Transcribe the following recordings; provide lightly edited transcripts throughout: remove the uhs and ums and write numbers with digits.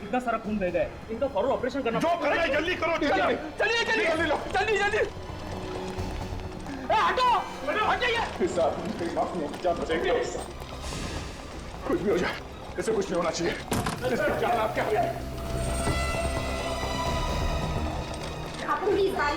इतना सारा खून बह गया है, इनका फौरन ऑपरेशन करना। जो करना है जल्दी करो। चलिए चलिए जल्दी जल्दी। हटो हटिए। क्या बचेंगे? कुछ भी हो जाए इसे कुछ नहीं होना चाहिए। इसकी जान आपके हाथ में। प्लीज भाई।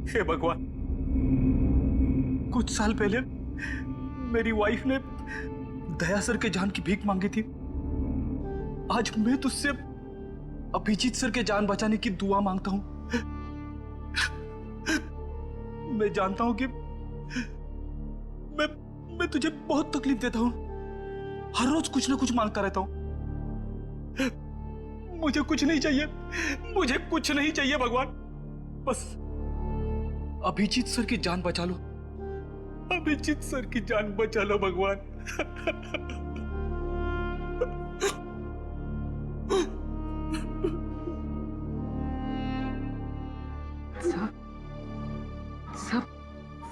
हे भगवान, कुछ साल पहले मेरी वाइफ ने दया सर के जान की भीख मांगी थी। आज मैं तुझसे अभिजीत सर के जान बचाने की दुआ मांगता हूं। मैं जानता हूं कि मैं तुझे बहुत तकलीफ देता हूं। हर रोज कुछ ना कुछ मांगता रहता हूं। मुझे कुछ नहीं चाहिए, मुझे कुछ नहीं चाहिए भगवान। बस अभिजीत सर की जान बचा लो, अभिजीत सर की जान बचा लो भगवान।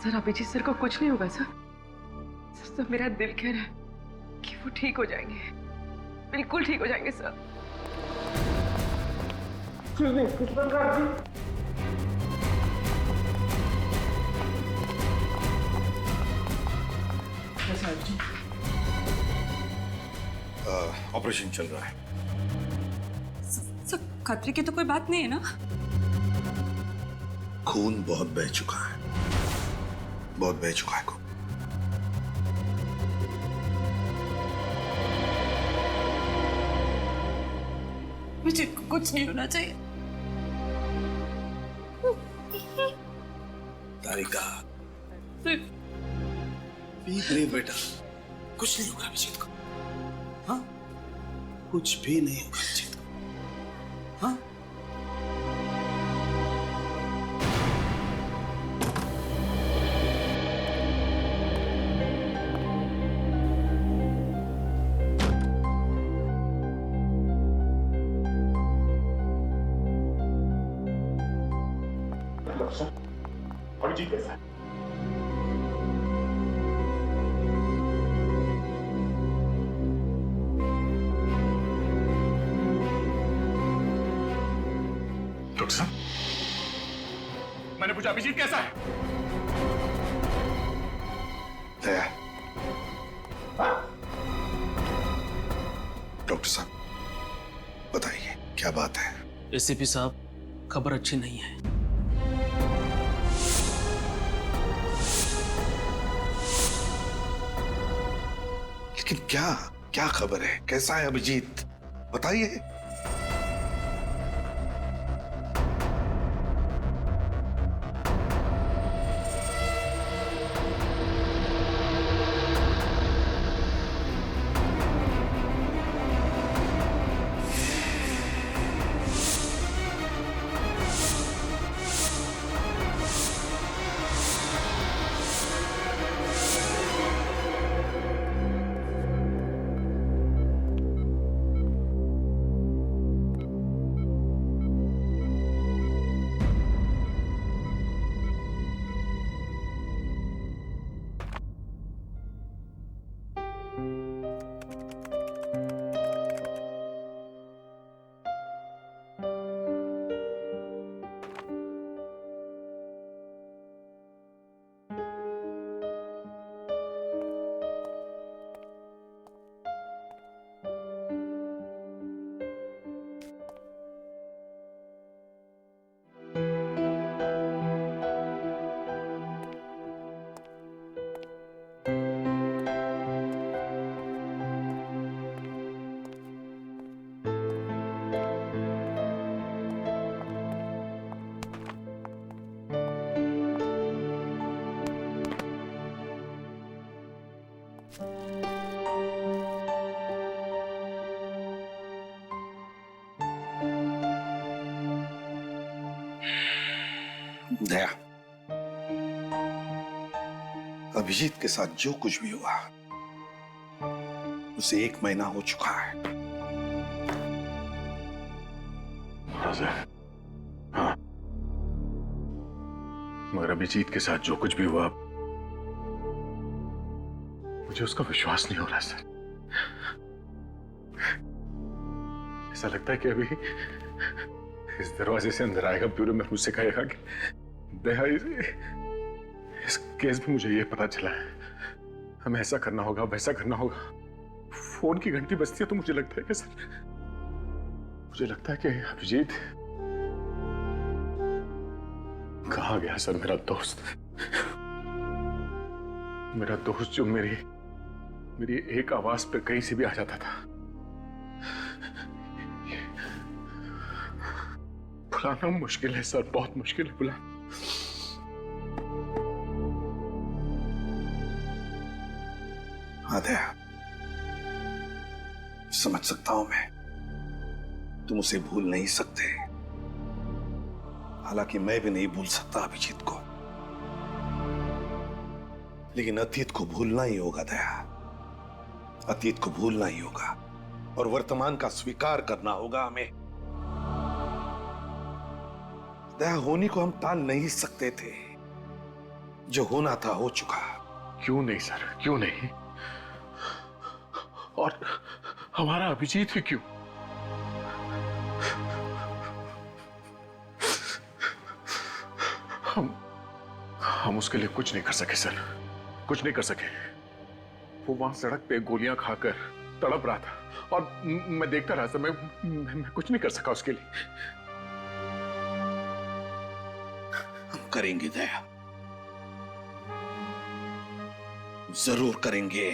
सर अभिजीत सर को कुछ नहीं होगा सर। सर मेरा दिल कह रहा है कि वो ठीक हो जाएंगे, बिल्कुल ठीक हो जाएंगे सर। ऑपरेशन चल रहा है। सर खतरे की तो कोई बात नहीं है ना? खून बहुत बह चुका है, बहुत बह चुका है खून। मुझे कुछ नहीं होना चाहिए। तारिका पीक रही बेटा, कुछ नहीं होगा अभिजीत को। हाँ, कुछ भी नहीं होगा अभिजीत को। हाँ, अभिजीत कैसा है? डॉक्टर साहब, मैंने पूछा अभिजीत कैसा है? दया, डॉक्टर साहब बताइए क्या बात है? एसीपी साहब, खबर अच्छी नहीं है। लेकिन क्या क्या खबर है? कैसा है अभिजीत, बताइए। दया, अभिजीत के साथ जो कुछ भी हुआ उसे 1 महीना हो चुका है। हाँ, मगर अभिजीत के साथ जो कुछ भी हुआ मुझे उसका विश्वास नहीं हो रहा सर। ऐसा लगता है कि अभी इस दरवाजे से अंदर आएगा ब्यूरो में, मुझसे कहेगा कि दया, इस केस में मुझे ये पता चला है, हमें ऐसा करना होगा, वैसा करना होगा। फोन की घंटी बजती है तो मुझे लगता है कि सर, मुझे लगता है कि अभिजीत कहाँ गया सर मेरा दोस्त, मेरा दोस्त जो मेरी एक आवाज पे कहीं से भी आ जाता था। बुलाना मुश्किल है सर, बहुत मुश्किल है बुलाना। हाँ दया, समझ सकता हूं मैं, तुम उसे भूल नहीं सकते। हालांकि मैं भी नहीं भूल सकता अभिजीत को, लेकिन अतीत को भूलना ही होगा दया, अतीत को भूलना ही होगा और वर्तमान का स्वीकार करना होगा हमें। दया, होनी को हम टाल नहीं सकते थे, जो होना था हो चुका। क्यों नहीं सर, क्यों नहीं? और हमारा अभिजीत ही क्यों? हम उसके लिए कुछ नहीं कर सके सर, कुछ नहीं कर सके। वो वहां सड़क पे गोलियां खाकर तड़प रहा था और मैं देखता रहा सर, मैं कुछ नहीं कर सका उसके लिए। हम करेंगे दया, जरूर करेंगे।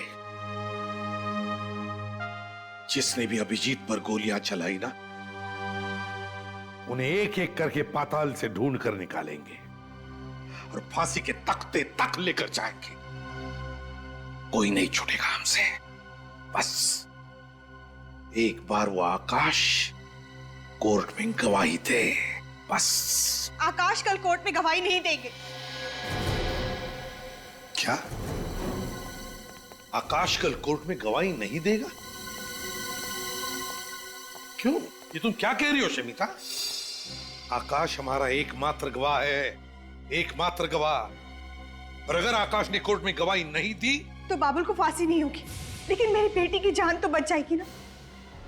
जिसने भी अभिजीत पर गोलियां चलाई ना, उन्हें एक एक करके पाताल से ढूंढ कर निकालेंगे और फांसी के तख्ते तक लेकर जाएंगे। कोई नहीं छूटेगा हमसे। बस एक बार वो आकाश कोर्ट में गवाही दे, बस। आकाश कल कोर्ट में गवाही नहीं देंगे। क्या? आकाश कल कोर्ट में गवाही नहीं देगा? क्यों? ये तुम क्या कह रही हो शमिता? आकाश हमारा एकमात्र गवाह है, एकमात्र गवाह। और अगर आकाश ने कोर्ट में गवाही नहीं दी तो बाबुल को फांसी नहीं होगी, लेकिन मेरी बेटी की जान तो बच जाएगी ना।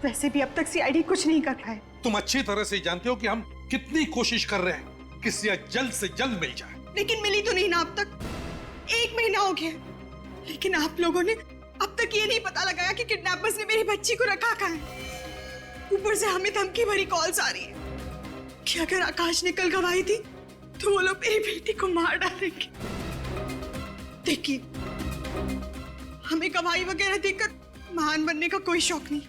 वैसे भी अब तक सीआईडी कुछ नहीं कर पाया। तुम अच्छी तरह से जानते हो कि हम कितनी कोशिश कर रहे हैं कि सिया जल्द से जल्द मिल जाए, लेकिन मिली तो नहीं ना अब तक। 1 महीना हो गया, लेकिन आप लोगों ने अब तक ये नहीं पता लगाया कि किडनैपर्स ने मेरी बच्ची को रखा कहाँ है। ऊपर से हमें धमकी भरी कॉल्स आ रही है कि अगर आकाश ने कल गवाही दी तो वो लोग मेरी बेटी को मार डालेंगे। देखिए, हमें गवाही वगैरह देकर महान बनने का कोई शौक नहीं,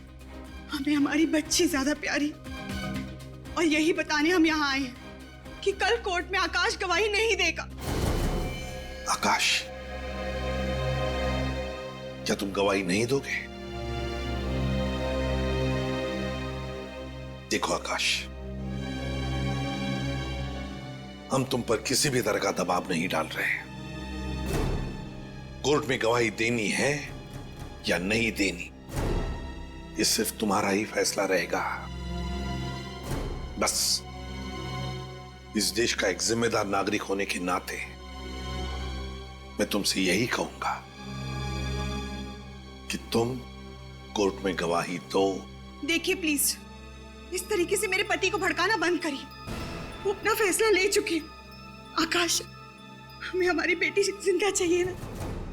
हमें हमारी बच्ची ज्यादा प्यारी। और यही बताने हम यहाँ आए हैं कि कल कोर्ट में आकाश गवाही नहीं देगा। आकाश, क्या तुम गवाही नहीं दोगे? देखो आकाश, हम तुम पर किसी भी तरह का दबाव नहीं डाल रहे हैं। कोर्ट में गवाही देनी है या नहीं देनी, ये सिर्फ तुम्हारा ही फैसला रहेगा। बस इस देश का एक जिम्मेदार नागरिक होने के नाते मैं तुमसे यही कहूंगा कि तुम कोर्ट में गवाही दो। देखिए प्लीज, इस तरीके से मेरे पति को भड़काना बंद करिए। वो अपना फैसला ले चुके हैं। आकाश, हमें हमारी बेटी जिंदा चाहिए ना।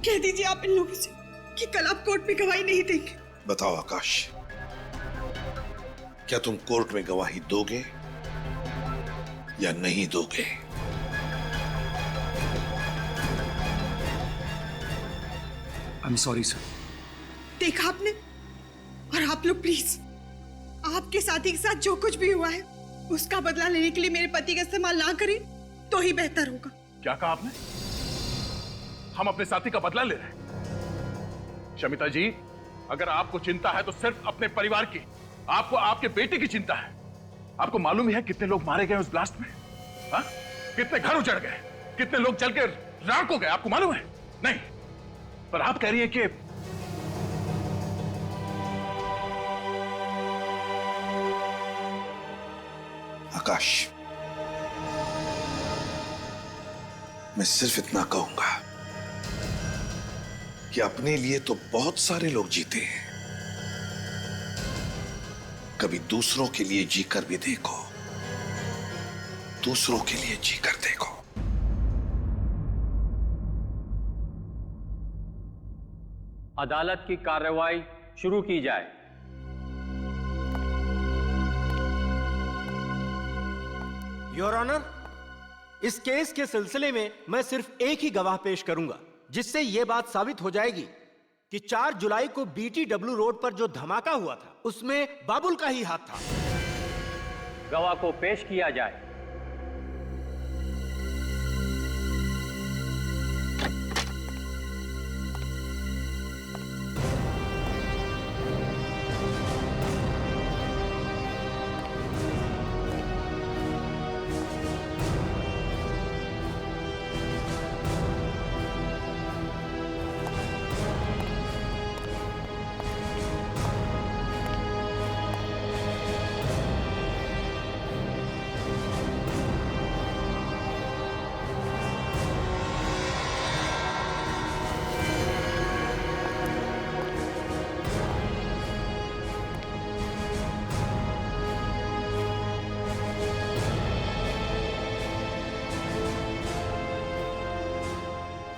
कह दीजिए आप इन लोगों से कि कल आप कोर्ट में गवाही नहीं देंगे। बताओ आकाश, क्या तुम कोर्ट में गवाही दोगे या नहीं दोगे? I am sorry sir. देखा आपने? और आप लोग प्लीज, आपके साथी के साथ जो कुछ भी हुआ है उसका बदला लेने के लिए मेरे पति का इस्तेमाल ना करें तो ही बेहतर होगा। क्या कहा आपने? हम अपने साथी का बदला ले रहे हैं? शमिता जी, अगर आपको चिंता है तो सिर्फ अपने परिवार की, आपको आपके बेटे की चिंता है। आपको मालूम है कितने लोग मारे गए उस ब्लास्ट में? हा? कितने घर उजड़ गए, कितने लोग जल के राख हो गए, आपको मालूम है? नहीं, पर आप कह रही है कि आकाश, मैं सिर्फ इतना कहूंगा कि अपने लिए तो बहुत सारे लोग जीते हैं, कभी दूसरों के लिए जीकर भी देखो, दूसरों के लिए जीकर देखो। अदालत की कार्रवाई शुरू की जाए। योर ऑनर, इस केस के सिलसिले में मैं सिर्फ एक ही गवाह पेश करूंगा, जिससे यह बात साबित हो जाएगी कि 4 जुलाई को BTW रोड पर जो धमाका हुआ था उसमें बाबुल का ही हाथ था। गवाह को पेश किया जाए।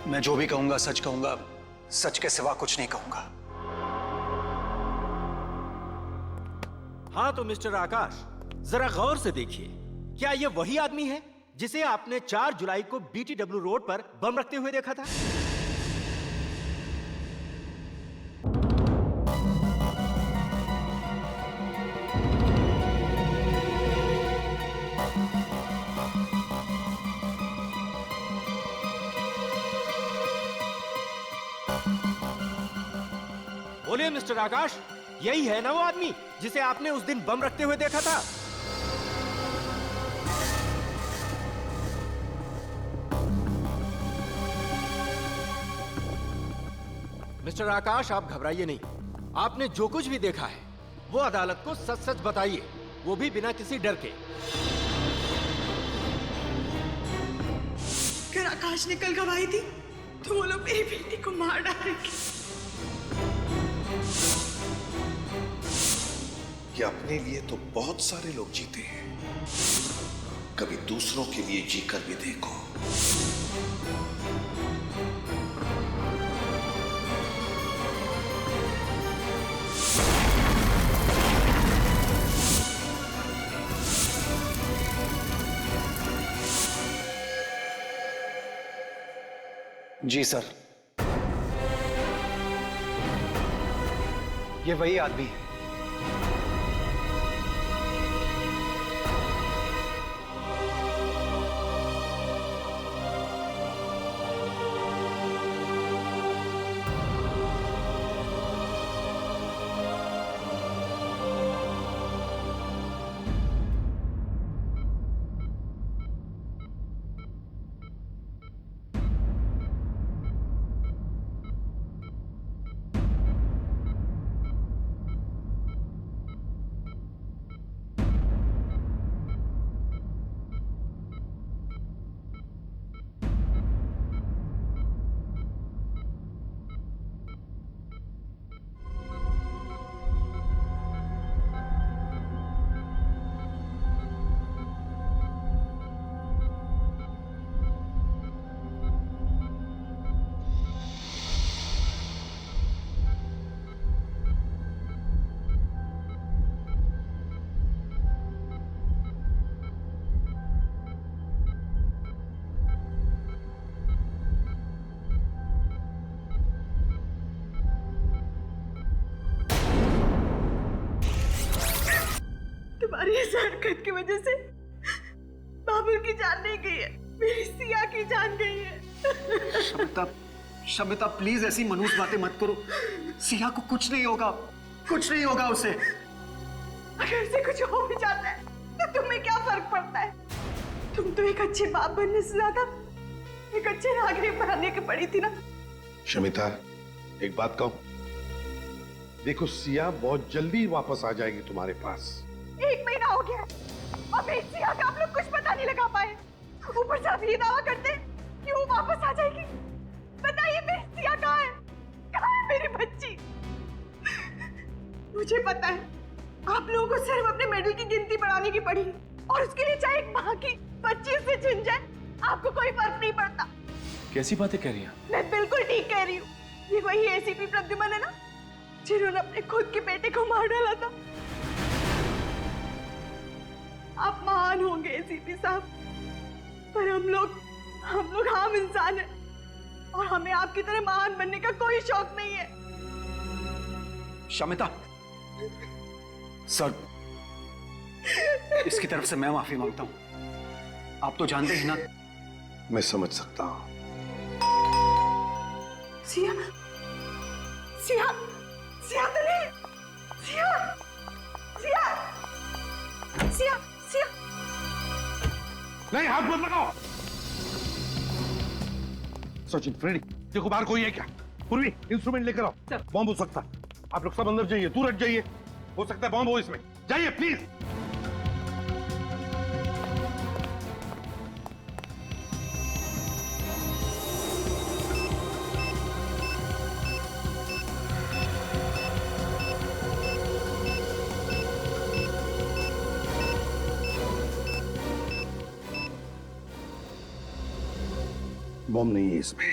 मैं जो भी कहूंगा सच कहूंगा, सच के सिवा कुछ नहीं कहूंगा। हाँ तो मिस्टर आकाश, जरा गौर से देखिए, क्या यह वही आदमी है जिसे आपने 4 जुलाई को BTW रोड पर बम रखते हुए देखा था? बोलिए मिस्टर आकाश, यही है ना वो आदमी जिसे आपने उस दिन बम रखते हुए देखा था? मिस्टर आकाश, आप घबराइए नहीं। आपने जो कुछ भी देखा है वो अदालत को सच सच बताइए, वो भी बिना किसी डर के। अगर आकाश ने कल गवाही दी तो वो लोग मेरी बेटी को मार डालेंगे। कि अपने लिए तो बहुत सारे लोग जीते हैं, कभी दूसरों के लिए जीकर भी देखो। जी सर, ये वही आदमी है। तुम्हारी इस हरकत की वजह से बाबुल की जान नहीं गई है, मेरी सिया की जान गई है। शमिता, शमिता प्लीज ऐसी मनुष्य बातें मत करो। सिया को कुछ नहीं होगा, कुछ नहीं होगा उसे। अगर उसे कुछ हो भी जाता है तो तुम्हें क्या फर्क पड़ता है? तुम तो एक अच्छे बाप बनने से ज्यादा एक अच्छे नागरिक बनने की पड़ी थी ना। शमिता, एक बात कहूं, देखो सिया बहुत जल्दी वापस आ जाएगी तुम्हारे पास। 1 महीना हो गया अब एक सिया का आप लोग कुछ पता नहीं लगा पाए, ऊपर से आप ये दावा करते हैं कि वो वापस आ जाएगी। बताइए मेरी सिया कहाँ है? कहाँ है मेरी बच्ची? मुझे पता है आप लोगों को सिर्फ अपने मेडल की गिनती बढ़ाने की पड़ी और उसके लिए चाहे एक माँ की 25 से छिन जाए आपको कोई फर्क नहीं पड़ता। कैसी बातें कह रही हैं? मैं बिल्कुल ठीक कह रही हूँ। ये वही एसीपी प्रद्युमन है ना जिन्होंने अपने खुद के बेटे को मार डाला था। आप महान होंगे एसीपी साहब, पर हम लोग आम इंसान हैं और हमें आपकी तरह महान बनने का कोई शौक नहीं है। शमिता, सर, इसकी तरफ से मैं माफी मांगता हूं। आप तो जानते हैं ना। मैं समझ सकता हूं। सिया, सिया, सिया तो नहीं, सिया, सिया, सिया, सिया। नहीं, हाथ मत लगाओ। सचिन, फ्रेडी, देखो बाहर कोई है क्या? पूर्वी, इंस्ट्रूमेंट लेकर आओ। बॉम्ब हो सकता है। आप लोग सब अंदर जाइए, दूर हट जाइए। हो सकता है बॉम्ब हो इसमें। जाइए प्लीज। बॉम्ब नहीं है इसमें।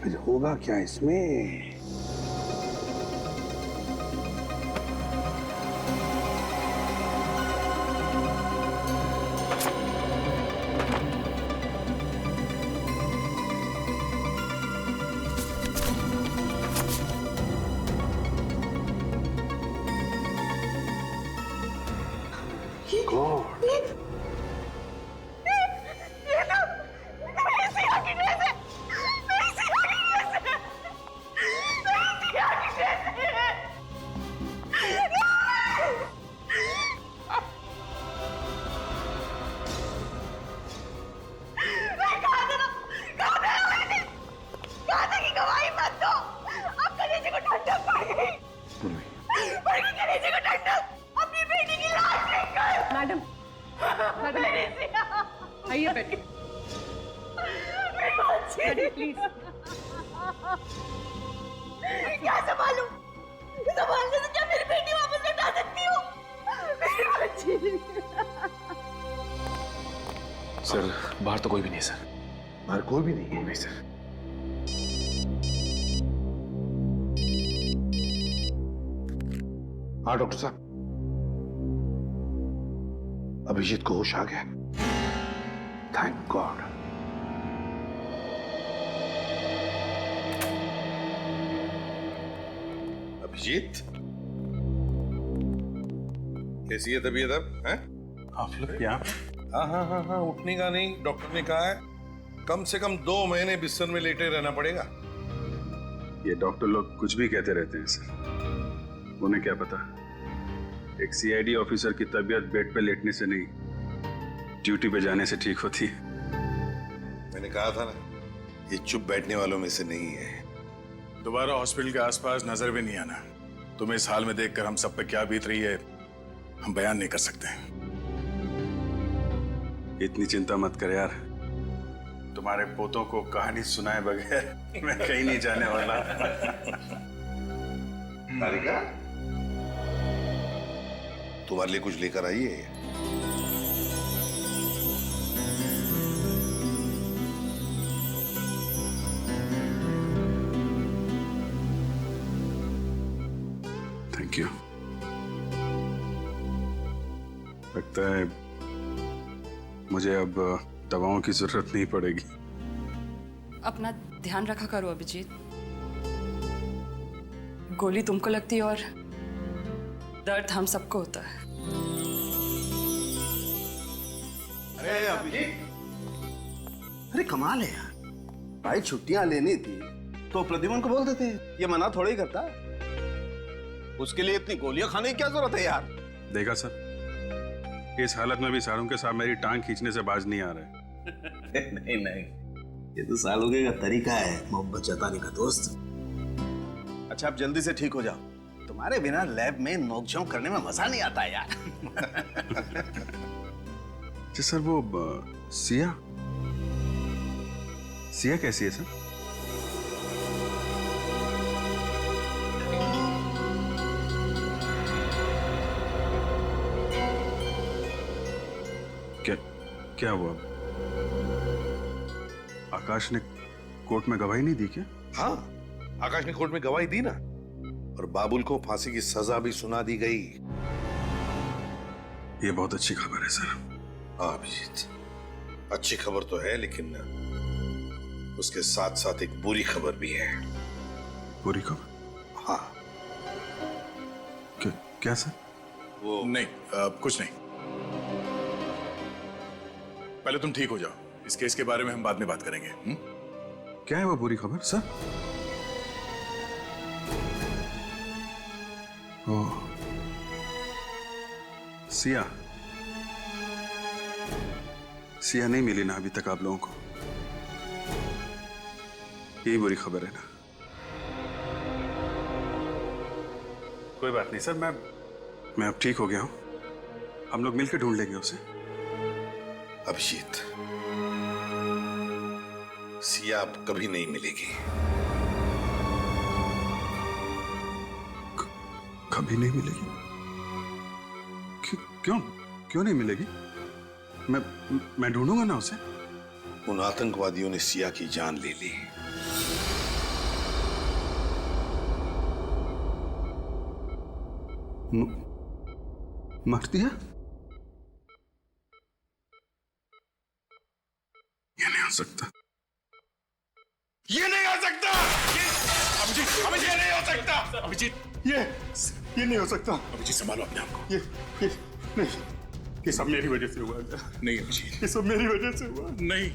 फिर होगा क्या इसमें? आइए बैठिए। प्लीज। क्या संभालूं? संभालने से क्या मेरी बेटी वापस लौटा सकती हो? मेरी बच्ची। सर, बाहर तो कोई भी नहीं है सर। बाहर कोई भी नहीं है? नहीं सर। हाँ डॉक्टर साहब, अभिजीत को होश आ गया। Thank God. अभिजीत, कैसी है तबीयत अब? हैं? आप लोग यहाँ? हाँ, उठने का नहीं। डॉक्टर ने कहा है कम से कम 2 महीने बिस्तर में लेटे रहना पड़ेगा। ये डॉक्टर लोग कुछ भी कहते रहते हैं सर। उन्हें क्या पता, एक सीआईडी ऑफिसर की तबीयत बेड पे लेटने से नहीं, ड्यूटी पे जाने से ठीक होती है। मैंने कहा था ना, ये चुप बैठने वालों में से नहीं है। दोबारा हॉस्पिटल के आसपास नजर भी नहीं आना। तुम्हें इस हाल में देखकर हम सब पे क्या बीत रही है हम बयान नहीं कर सकते। इतनी चिंता मत कर यार, तुम्हारे पोतों को कहानी सुनाए बगैर मैं कहीं नहीं जाने वाला। तारिका, तुम्हारे लिए कुछ लेकर आई है? Thank you. लगता है मुझे अब दवाओं की जरूरत नहीं पड़ेगी। अपना ध्यान रखा करो अभिजीत। गोली तुमको लगती है और दर्द हम सबको होता है। अरे अभिजीत, अरे कमाल है यार, भाई छुट्टियां लेनी थी तो प्रद्युमन को बोल देते, ये मना थोड़ा ही करता। उसके लिए इतनी गोलियां खाने की क्या जरूरत है यार? देखा सर, इस हालत में भी सारों के साथ मेरी टांग खींचने से बाज नहीं आ रहे। नहीं नहीं, ये तो सालोगे का तरीका है मोहब्बत जताने का दोस्त। अच्छा आप जल्दी से ठीक हो जाओ, तुम्हारे बिना लैब में नोकझोंक करने में मजा नहीं आता यार। जी सर, वो सिया सिया कैसी है सर? क्या हुआ? आकाश ने कोर्ट में गवाही नहीं दी क्या? हाँ, आकाश ने कोर्ट में गवाही दी ना, और बाबुल को फांसी की सजा भी सुना दी गई। ये बहुत अच्छी खबर है सर। हाँ अभिजीत, अच्छी खबर तो है, लेकिन उसके साथ साथ एक बुरी खबर भी है। बुरी खबर? हाँ। क्या सर? वो नहीं, कुछ नहीं। पहले तुम ठीक हो जाओ, इस केस के बारे में हम बाद में बात करेंगे। क्या है वो बुरी खबर सर? ओह, सिया सिया नहीं मिली ना अभी तक आप लोगों को? यही बुरी खबर है ना? कोई बात नहीं सर, मैं अब ठीक हो गया हूं, हम लोग मिलकर ढूंढ लेंगे उसे। अभिजीत, सिया अब कभी नहीं मिलेगी। कभी नहीं मिलेगी? क्यों क्यों नहीं मिलेगी? मैं ढूंढूंगा ना उसे। उन आतंकवादियों ने सिया की जान ले ली। मार दिया? ये नहीं हो सकता, ये नहीं हो सकता। अभिजीत, अभिजीत, ये नहीं हो सकता। अभिजीत, ये नहीं हो सकता। अभिजीत संभालो अपने आप को। ये नहीं, ये सब मेरी वजह से हुआ। नहीं अभिजीत, ये सब मेरी वजह से हुआ। नहीं,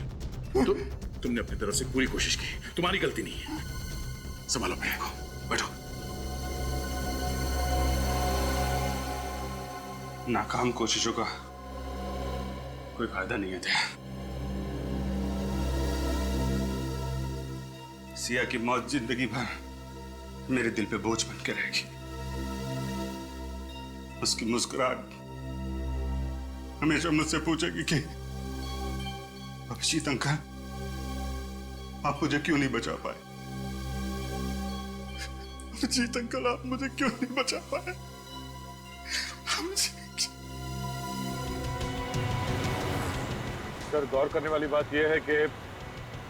तुमने अपनी तरफ से पूरी कोशिश की, तुम्हारी गलती नहीं है। संभालो अपने आप को, बैठो। नाकाम कोशिशों का कोई फायदा नहीं है। सिया की मौत जिंदगी भर मेरे दिल पे बोझ बन के रहेगी। उसकी मुस्कुराहट हमेशा मुझसे पूछेगी कि अभिजीत अंकल, आप मुझे क्यों नहीं बचा पाए? अभिजीत अंकल, आप मुझे क्यों नहीं बचा पाए? सर, गौर करने वाली बात यह है कि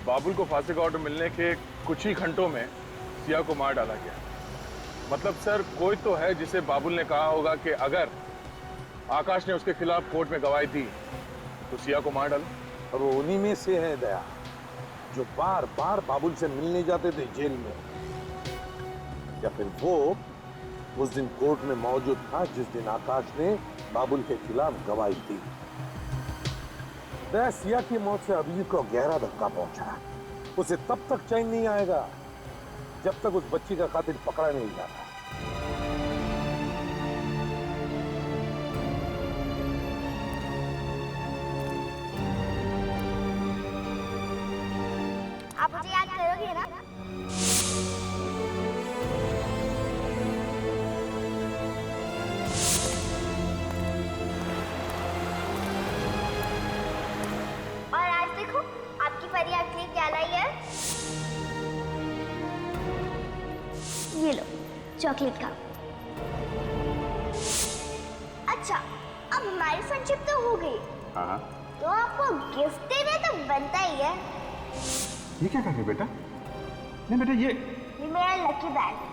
बाबुल को फांसी का ऑर्डर मिलने के कुछ ही घंटों में सिया को मार डाला गया। मतलब सर, कोई तो है जिसे बाबुल ने कहा होगा कि अगर आकाश ने उसके खिलाफ कोर्ट में गवाही दी तो सिया को मार डालो। और वो उन्हीं में से है दया, जो बार बार बाबुल से मिलने जाते थे जेल में, या फिर वो उस दिन कोर्ट में मौजूद था जिस दिन आकाश ने बाबुल के खिलाफ गवाही दी। दया, सिया की मौत से अभिजीत को गहरा धक्का पहुंचा। उसे तब तक चैन नहीं आएगा जब तक उस बच्ची का कातिल पकड़ा नहीं जाता। आप मुझे याद करोगे ना? और आज देखो, आपकी परी आपके लिए क्या लाई है। ये लो, चॉकलेट का। अच्छा, अब हमारी फ्रेंडशिप तो हो गई, हाँ, तो आपको गिफ्ट देना तो बनता ही है। ये क्या कर रहे बेटा? नहीं बेटा, ये मेरा लकी बैग।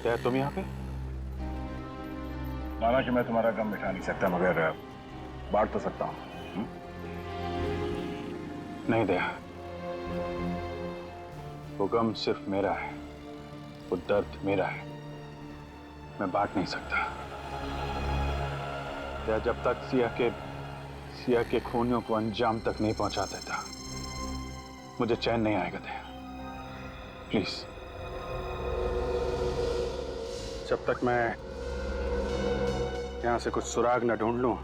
क्या तुम यहाँ पे? माना कि मैं तुम्हारा गम मिटा नहीं सकता, मगर बांट तो सकता हूँ। नहीं दया, वो गम सिर्फ मेरा है, वो दर्द मेरा है, मैं बांट नहीं सकता। दया, जब तक सिया के खूनियों को अंजाम तक नहीं पहुंचा देता, मुझे चैन नहीं आएगा। दया प्लीज, जब तक मैं यहां से कुछ सुराग न ढूंढ लूं,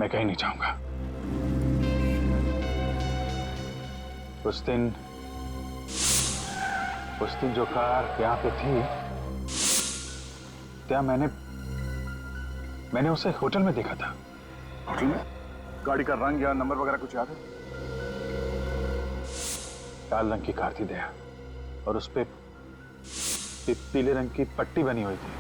मैं कहीं नहीं जाऊंगा। उस दिन जो कार यहां पे थी, क्या मैंने उसे होटल में देखा था। होटल में? गाड़ी का रंग या नंबर वगैरह कुछ याद है? लाल रंग की कार थी दया, और उस पे पीले रंग की पट्टी बनी हुई थी,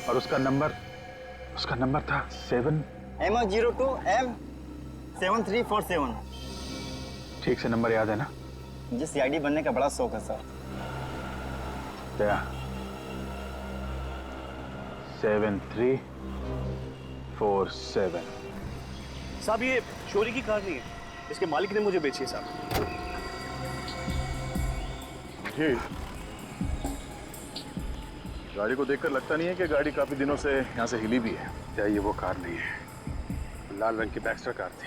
और उसका नंबर था 7 MO02 M7347। ठीक से नंबर याद है ना? मुझे CID बनने का बड़ा शौक है सर। दया, 7347। साहब ये चोरी की कार नहीं है, इसके मालिक ने मुझे बेची है साहब। जी, गाड़ी को देखकर लगता नहीं है कि गाड़ी काफी दिनों से यहाँ से हिली भी है। क्या ये वो कार नहीं है? लाल रंग की बैक्स्टर कार थी,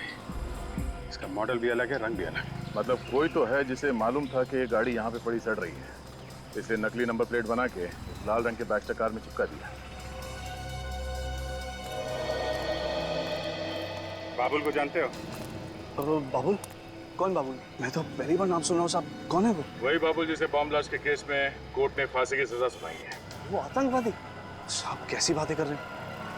इसका मॉडल भी अलग है, रंग भी अलग। मतलब कोई तो है जिसे मालूम था कि ये गाड़ी यहाँ पे पड़ी सड़ रही है, इसलिए नकली नंबर प्लेट बना के लाल रंग के बैक्स्टर कार में चिपका दिया। बाबुल को जानते हो? बाबुल? कौन बाबुल? मैं तो पहली बार नाम सुन रहा हूँ साहब। कौन है वो? वही बाबुल जिसे बॉम्ब ब्लास्ट के केस में कोर्ट ने फांसी की सजा सुनाई है। वो आतंकवादी? साहब कैसी बातें कर रहे हैं?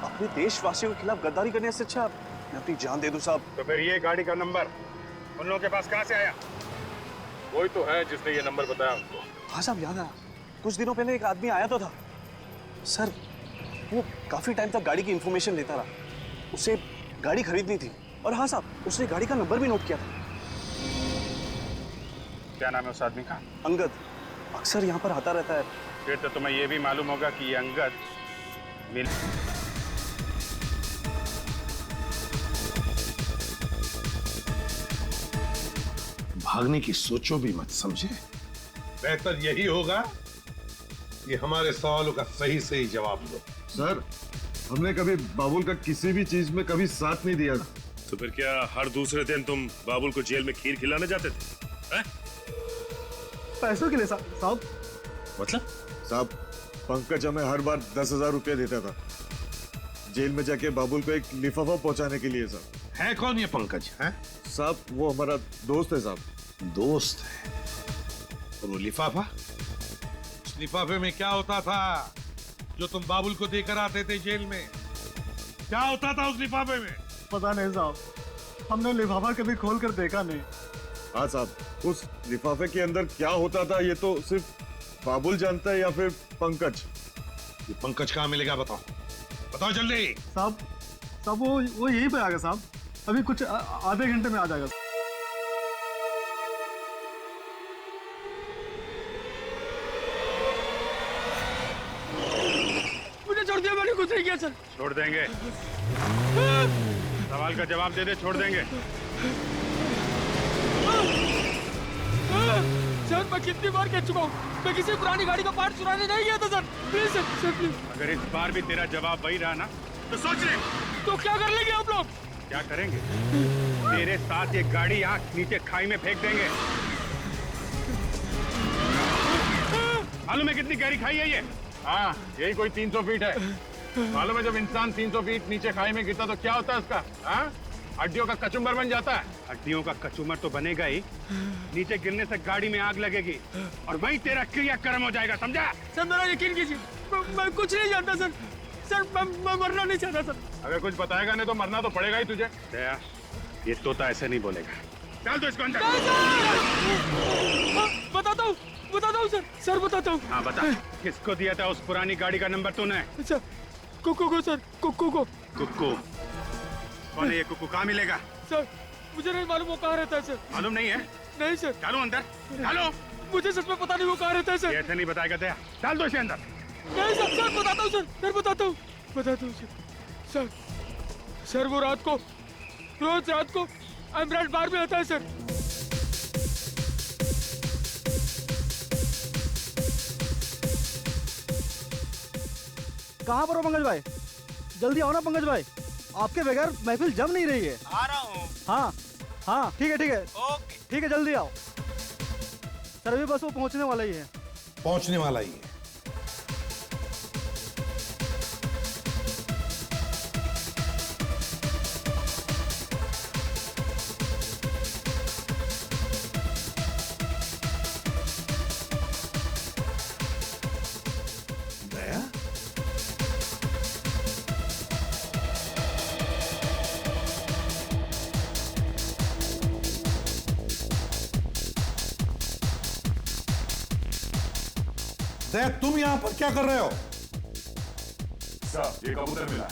अपने देशवासियों के खिलाफ गद्दारी करने से अच्छा मैं अपनी जान दे दूं साहब। तो फिर ये गाड़ी का नंबर उन लोगों के पास कहाँ से आया? कोई तो है जिसने ये नंबर बताया उनको। हाँ साहब, याद आया। कुछ दिनों पहले एक आदमी आया तो था सर, वो काफी टाइम तक गाड़ी की इंफॉर्मेशन लेता रहा। उसे गाड़ी खरीदनी थी, और हाँ साहब, उसने गाड़ी का नंबर भी नोट किया था। क्या नाम है उस आदमी का? अंगद। अक्सर यहाँ पर आता रहता है। फिर तो तुम्हें ये भी मालूम होगा कि ये अंगद भागने की सोचो भी मत, समझे? बेहतर यही होगा कि हमारे सवालों का सही सही जवाब दो। सर, हमने कभी बाबुल का किसी भी चीज में कभी साथ नहीं दिया। तो फिर क्या हर दूसरे दिन तुम बाबुल को जेल में खीर खिलाने जाते थे? पैसों के लिए साहब। मतलब? साहब, पंकज हमें हर बार 10,000 रुपया देता था जेल में जाके बाबुल को एक लिफाफा पहुंचाने के लिए। साहब है कौन ये पंकज? है साहब, वो हमारा दोस्त है साहब। दोस्त है? और वो लिफाफा? उस लिफाफे में क्या होता था जो तुम बाबुल को देकर आते थे जेल में? क्या होता था उस लिफाफे में? पता नहीं साहब, हमने लिफाफा कभी खोल कर देखा नहीं। हाँ साहब, उस लिफाफे के अंदर क्या होता था ये तो सिर्फ बाबुल जानता है, या फिर पंकज। ये पंकज कहाँ मिलेगा? बताओ बताओ जल्दी। साहब वो यहीं पे आ गया साहब, अभी कुछ आधे घंटे में आ जाएगा। मुझे छोड़ दिया, मैंने कुछ नहीं किया सर। छोड़ देंगे? सवाल का जवाब दे दे, छोड़ देंगे। सर मैं कितनी बार कह चुका हूँ, मैं किसी पुरानी गाड़ी का पार्ट चुराने नहीं गया था सर। Please sir please. अगर इस बार भी तेरा जवाब वही रहा ना, तो सोच ले। तो क्या कर लेंगे आप लोग? क्या करेंगे? तेरे साथ ये गाड़ी यहाँ नीचे खाई में फेंक देंगे। मालूम है कितनी गहरी खाई है ये? हाँ, यही कोई 300 फीट है। मालूम है जब इंसान 300 फीट नीचे खाई में गिरता तो क्या होता है उसका? हाँ, हड्डियों का कचुम्बर बन जाता है। हड्डियों का कचुम्बर तो बनेगा ही, नीचे गिरने से गाड़ी में आग लगेगी और वहीं तेरा क्रियाक्रम हो जाएगा, समझा? सर मेरा यकीन कीजिए, मैं कुछ नहीं जानता सर। सर मैं मरना नहीं चाहता सर। अगर कुछ बताएगा नहीं तो मरना तो पड़ेगा ही तुझे। दया, ये तोता ऐसे नहीं बोलेगा। चल तो इसको अंदर। बताता हूँ सर बताता हूँ। हाँ बता, किसको दिया था उस पुरानी गाड़ी का नंबर तूने? अच्छा, कुक्कू को सर, कुक्कू को। कुक्कू? कौन है ये कुक्कू? कहाँ मिलेगा? सर मुझे नहीं मालूम वो कहाँ रहता है सर। मालूम नहीं है? नहीं सर। चलो अंदर, चलो। मुझे सच में पता नहीं वो कहाँ रहता है सर। ऐसे नहीं बताएगा दया, डाल दो इसे अंदर। नहीं सर, बताता हूँ सर, बताता हूँ सर। सर वो रोज रात को एमराल्ड बार में आता है सर। कहाँ पर हो पंकज भाई? जल्दी आओ ना पंकज भाई, आपके बगैर महफिल जम नहीं रही है। आ रहा हूँ। हाँ ठीक है ओके ठीक है, जल्दी आओ सर, अभी बस वो पहुंचने वाला ही है। पहुंचने वाला ही है। दया, दया तुम यहां पर क्या कर रहे हो? साहब ये कबूतर मिला है,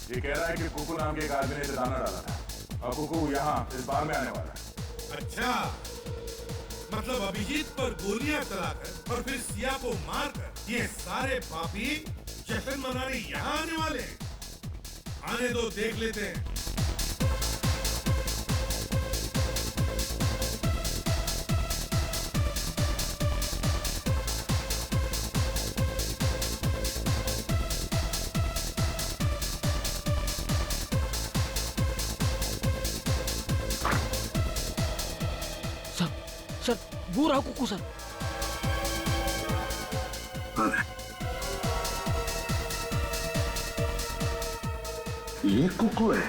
ये कह रहा है कि कुकू नाम के एक आदमी ने इसे दाना डाला था और कुकू यहाँ इस बार में आने वाला है। अच्छा, मतलब अभिजीत पर गोलियां चलाकर और फिर सिया को मारकर ये सारे पापी जश्न मनाने यहाँ आने वाले हैं। आने दो, देख लेते हैं। सर वो रहा कुकू सर। ये कुकू है?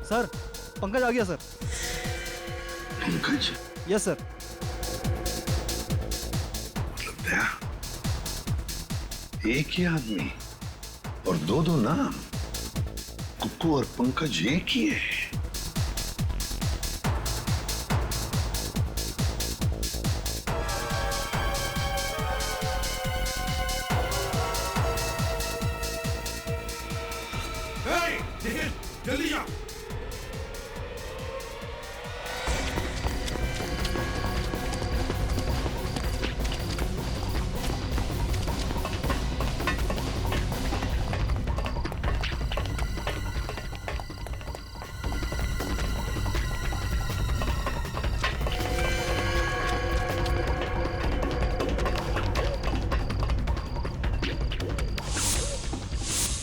सर पंकज आ गया सर। पंकज? Yes sir. मतलब दया, एक ही आदमी और दो नाम, कुकू और पंकज एक ही है। जल्दी जाओ।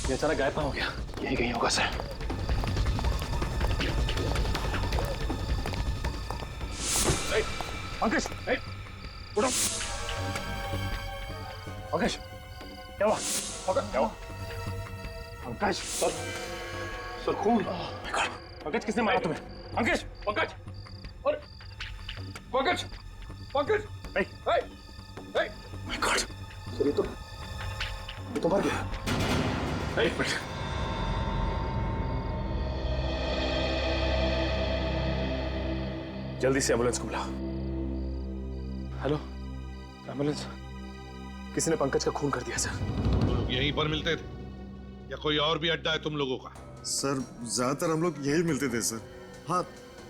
बेचारा गायब हो गया, यही कहीं होगा सर। अंकेश, उठो। अंकेश, क्या हुआ? क्या हुआ? अंकेश, सर खून। अंकेश, किसने मारा तुम्हें? अंकेश, पंकज, और पंकज, माय गॉड, सर ये तो मर गया। एक मिनट, जल्दी से एम्बुलेंस को बुलाओ। Hello, ambulance. किसी ने पंकज का खून कर दिया सर। तुम लोग यहीं पर मिलते थे या कोई और भी अड्डा है तुम लोगों का? सर ज्यादातर हम लोग यही मिलते थे सर। हाँ,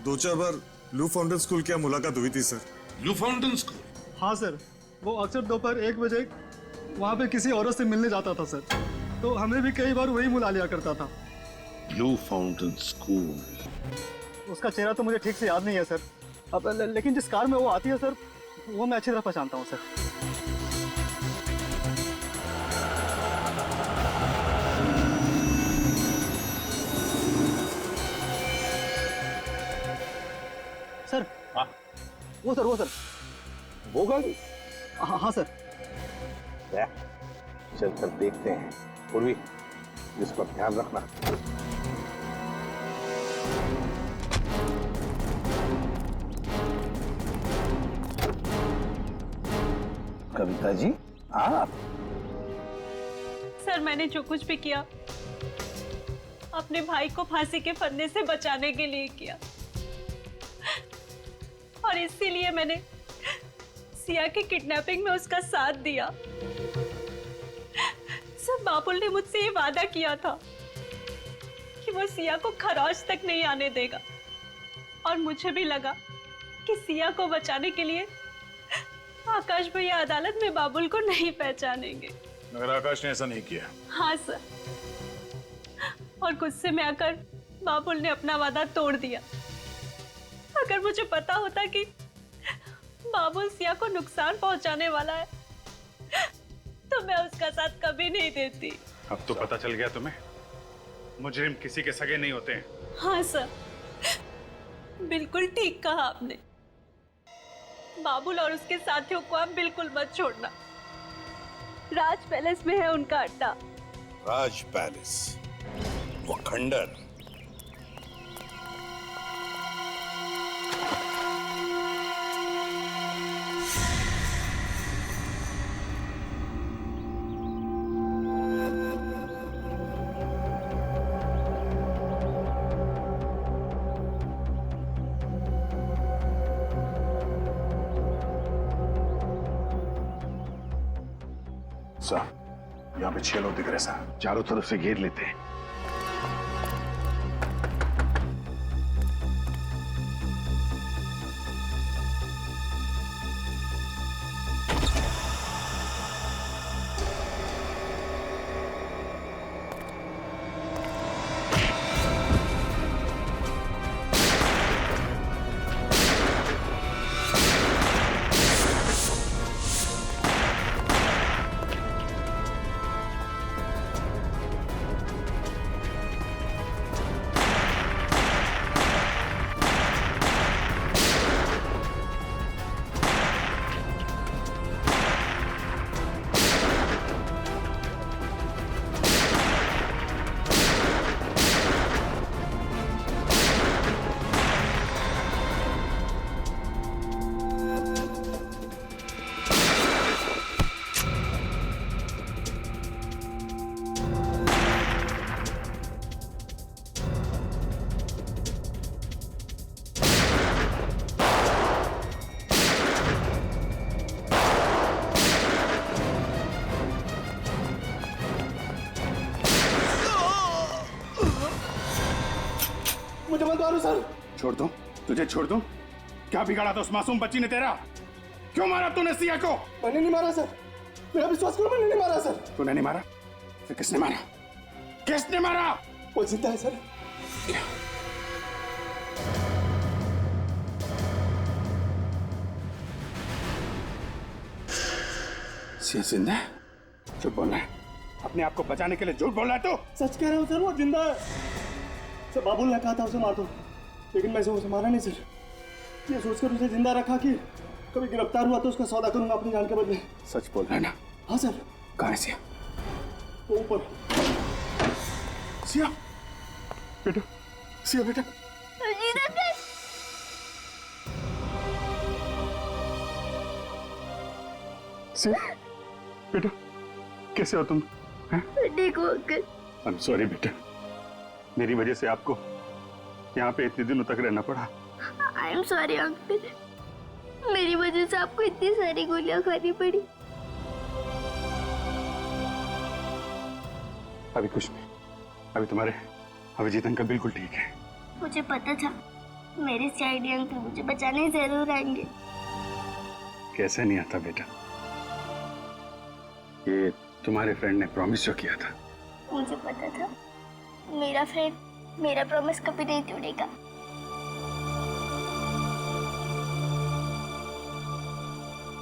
2-4 बार लू फाउंटेन स्कूल की मुलाकात हुई थी सर। लू फाउंटेन स्कूल? हाँ सर, वो अक्सर दोपहर 1 बजे वहाँ पे किसी औरत से मिलने जाता था सर, तो हमें भी कई बार वही बुला लिया करता था। Blue fountain school? उसका चेहरा तो मुझे ठीक से याद नहीं है सर, अब लेकिन जिस कार में वो आती है सर, वो मैं अच्छी तरह पहचानता हूँ सर। सर वो सर वो गाड़ी? हाँ सर। चल कर देखते हैं। पूर्वी, जिस पर ध्यान रखना। कविता जी, आप? सर मैंने जो कुछ भी किया अपने भाई को फांसी के फंदे से बचाने के लिए किया, और इसीलिए मैंने सिया की किडनैपिंग में उसका साथ दिया। सर बाबुल ने मुझसे ये वादा किया था कि वो सिया को खरोच तक नहीं आने देगा, और मुझे भी लगा कि सिया को बचाने के लिए आकाश भैया अदालत में बाबुल को नहीं पहचानेंगे। मगर आकाश ने ऐसा नहीं किया। हाँ सर, और गुस्से में आकर बाबुल ने अपना वादा तोड़ दिया। अगर मुझे पता होता कि बाबुल सिया को नुकसान पहुंचाने वाला है तो मैं उसका साथ कभी नहीं देती। अब तो पता चल गया तुम्हें, मुजरिम किसी के सगे नहीं होते हैं। हाँ सर, बिल्कुल ठीक कहा आपने। बाबुल और उसके साथियों को आप बिल्कुल मत छोड़ना। राज पैलेस में है उनका अड्डा। राज पैलेस, वो खंडर। साहब, यहाँ पे 6 लोग दिख रहे साहब, चारों तरफ से घेर लेते हैं। मुझे मत मारो सर। छोड़ दूं? तुझे छोड़ दूं? क्या बिगाड़ा था उस मासूम बच्ची ने तेरा? क्यों मारा तूने सिया को? मैंने नहीं मारा सर, मेरा विश्वास करो, मैंने नहीं मारा सर। तूने नहीं मारा? फिर किसने मारा? किसने मारा? वो जिंदा है सर। सिया जिंदा है? झूठ बोल रहा है, अपने आप को बचाने के लिए झूठ बोल रहा है तू? सच कह रहा हूँ सर, वो जिंदा है सर। बाबुल ने कहा था उसे मार दो, लेकिन मैं उसे मारा नहीं सर। ये सोचकर उसे जिंदा रखा कि कभी गिरफ्तार हुआ तो उसका सौदा करूंगा अपनी जान के बदले। सच बोल रहा है ना? हाँ सर। कहाँ है सिया? वो ऊपर। सिया बेटा, सिया बेटा। सिया बेटा, कैसे हो तुम? ठीक हो अंकल। आई एम सॉरी बेटा, मेरी वजह से आपको यहाँ पे इतने दिनों तक रहना पड़ा। आई एम सॉरी अंकल, मेरी वजह से आपको इतनी सारी गोलियां खानी पड़ी। अभी कुछ नहीं, अभी तुम्हारे अभिजीत अंकल बिल्कुल ठीक है। मुझे पता था मेरे सीआईडी अंकल मुझे बचाने जरूर आएंगे। कैसे नहीं आता बेटा, ये तुम्हारे फ्रेंड ने प्रॉमिस जो किया था। मुझे पता था मेरा फ्रेंड मेरा प्रॉमिस कभी नहीं तोड़ेगा।